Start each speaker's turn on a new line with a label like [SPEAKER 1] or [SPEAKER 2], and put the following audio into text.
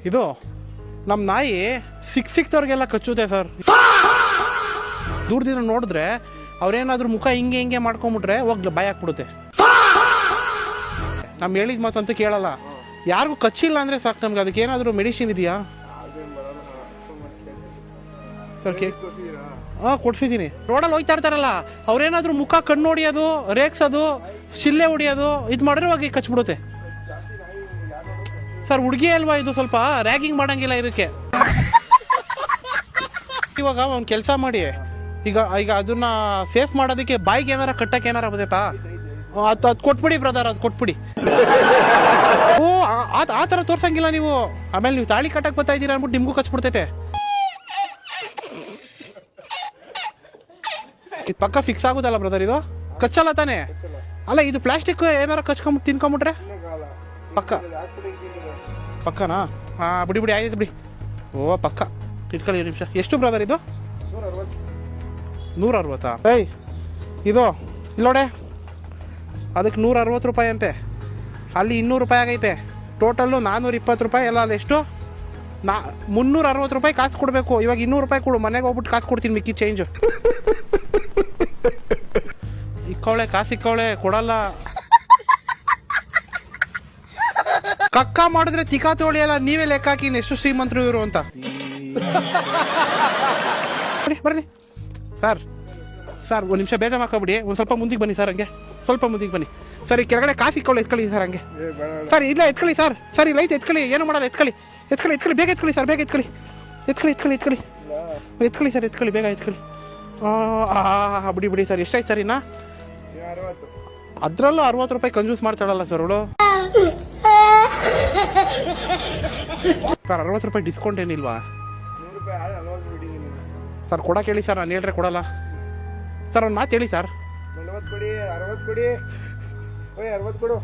[SPEAKER 1] ಇದು ನಮ್ಮ ನಾಯಿ ಸಿಕ್ತವ್ರಿಗೆಲ್ಲ ಕಚ್ಚುತ್ತೆ ಸರ್. ದೂರದಿಂದ ನೋಡಿದ್ರೆ ಅವ್ರೇನಾದ್ರೂ ಮುಖ ಹಿಂಗೆ ಮಾಡ್ಕೊಂಬಿಟ್ರೆ ಹೋಗ್ಲಿ ಭಯ ಹಾಕ್ಬಿಡುತ್ತೆ. ನಮ್ಮ ಹೇಳಿದ ಮಾತಂತೂ ಕೇಳಲ್ಲ. ಯಾರಿಗೂ ಕಚ್ಚಿಲ್ಲ ಅಂದರೆ ಸಾಕು ನಮ್ಗೆ. ಅದಕ್ಕೆ ಏನಾದರೂ ಮೆಡಿಸಿನ್ ಇದೆಯಾ ಸರ್? ಕೊಡ್ಸಿದ್ದೀನಿ. ರೋಡಲ್ಲಿ ಹೋಗ್ತಾ ಇರ್ತಾರಲ್ಲ ಅವ್ರೇನಾದ್ರೂ ಮುಖ ಕಣ್ಣು ಹೊಡಿಯೋದು, ರೇಗ್ಸೋದು, ಶಿಲ್ಲೆ ಹೊಡಿಯೋದು ಇದು ಮಾಡಿದ್ರೆ ಹೋಗಿ ಕಚ್ಬಿಡುತ್ತೆ ಸರ್. ಹುಡುಗಿ ಅಲ್ವಾ ಇದು, ಸ್ವಲ್ಪ ರ್ಯಾಗಿಂಗ್ ಮಾಡಂಗಿಲ್ಲ ಇದಕ್ಕೆ. ಇವಾಗ ಒಂದು ಕೆಲಸ ಮಾಡಿ, ಈಗ ಅದನ್ನ ಸೇಫ್ ಮಾಡೋದಕ್ಕೆ ಬಾಯಿಗೆ ಏನಾರ ಕಟ್ಟಕ್ಕೆ ಏನಾರ ಬದೈತಾ? ಅದು ಕೊಟ್ಬಿಡಿ ಬ್ರದರ್, ಅದು ಕೊಟ್ಬಿಡಿ. ಓ ಆ ಥರ ತೋರ್ಸಂಗಿಲ್ಲ ನೀವು. ಆಮೇಲೆ ನೀವು ತಾಳಿ ಕಟ್ಟಕ್ಕೆ ಬರ್ತಾ ಇದ್ದೀರಾ ಅಂದ್ಬಿಟ್ಟು ನಿಮಗೂ ಕಚ್ಬಿಡ್ತೈತೆ. ಇದು ಪಕ್ಕ ಫಿಕ್ಸ್ ಆಗುದಲ್ಲ ಬ್ರದರ್? ಇದು ಕಚ್ಚಲ್ಲ ತಾನೇ? ಅಲ್ಲ ಇದು ಪ್ಲಾಸ್ಟಿಕ್ ಏನಾರ ಕಚ್ಕೊಂಬಿಟ್ಟು ತಿನ್ಕೊಂಬಿಟ್ರೆ ಪಕ್ಕನಾ? ಬಿಡಿ ಆಯ್ತು ಬಿಡಿ. ಓ ಪಕ್ಕ ಇಟ್ಕೊಳ್ಳಿ ನಿಮಿಷ. ಎಷ್ಟು ಬ್ರದರ್ ಇದು? 160. ಏಯ್ ಇದು ಇಲ್ಲೋಡೆ, ಅದಕ್ಕೆ 160 ರೂಪಾಯಿ ಅಂತೆ. ಅಲ್ಲಿ 200 ರೂಪಾಯಿ ಆಗೈತೆ. ಟೋಟಲ್ಲು 420 ರೂಪಾಯಿ ಎಲ್ಲ. ಅಲ್ಲಿ ಎಷ್ಟು? 360 ರೂಪಾಯಿ ಕಾಸು ಕೊಡಬೇಕು. ಇವಾಗ 200 ರೂಪಾಯಿ ಕೊಡು, ಮನೆಗೆ ಹೋಗ್ಬಿಟ್ಟು ಕಾಸು ಕೊಡ್ತೀನಿ, ಮಿಕ್ಕಿ ಚೇಂಜು. ಇಕ್ಕವಳೆ ಕಾಸು, ಇಕ್ಕವಳೆ ಕೊಡಲ್ಲ. ಕಕ್ಕ ಮಾಡಿದ್ರೆ ತಿಕಾ ತೊಳಿಯಲ್ಲ. ನೀವೇ ಲೆಕ್ಕ ಹಾಕಿ ಎಷ್ಟು ಶ್ರೀಮಂತರು ಇವರು ಅಂತ. ಬರ್ರಿ ಸರ್, ಒಂದು ನಿಮಿಷ ಬೇಜಾರು ಮಾಡ್ಕೊಬಿಡಿ. ಒಂದು ಸ್ವಲ್ಪ ಮುಂದಿಗೆ ಬನ್ನಿ ಸರ್, ಹಂಗೆ ಸ್ವಲ್ಪ ಮುಂದಿಗೆ ಬನ್ನಿ ಸರ್. ಈ ಕೆಳಗಡೆ ಕಾಸು ಇಕ್ಕವಳೆ, ಎತ್ಕೊಳ್ಳಿ ಸರ್ ಹಂಗೆ. ಸರ್ ಇಲ್ಲ ಎತ್ಕೊಳ್ಳಿ ಸರ್ ಇಲ್ಲ ಐತೆ, ಎತ್ಕೊಳ್ಳಿ, ಏನು ಮಾಡಲ್ಲ, ಎತ್ಕೊಳ್ಳಿ ಬೇಗ ಎತ್ಕೊಳ್ಳಿ ಸರ್, ಬೇಗ ಎತ್ಕೊಳ್ಳಿ ಸರ್, ಎತ್ಕೊಳ್ಳಿ ಬೇಗ ಎತ್ಕೊಳ್ಳಿ. ಬಿಡಿ ಸರ್. ಎಷ್ಟಾಯ್ತು ಸರ್? ಇನ್ನ ಅದರಲ್ಲೂ 60 ರೂಪಾಯಿ ಕಂಜೂಸ್ ಮಾಡ್ತಾಳಲ್ಲ ಸರ್ ಅವಳು. ಸರ್ 60 ರೂಪಾಯಿ ಡಿಸ್ಕೌಂಟ್ ಏನಿಲ್ವಾ ಸರ್? ಕೊಡಕ್ಕೆ ಹೇಳಿ ಸರ್, ನಾನು ಹೇಳ್ರೆ ಕೊಡಲ್ಲ ಸರ್. ಒಂದು ಮಾತು ಹೇಳಿ ಸರ್.
[SPEAKER 2] 40 ಕೊಡಿ, 60 ಕೊಡಿ, 60 ಕೊಡು.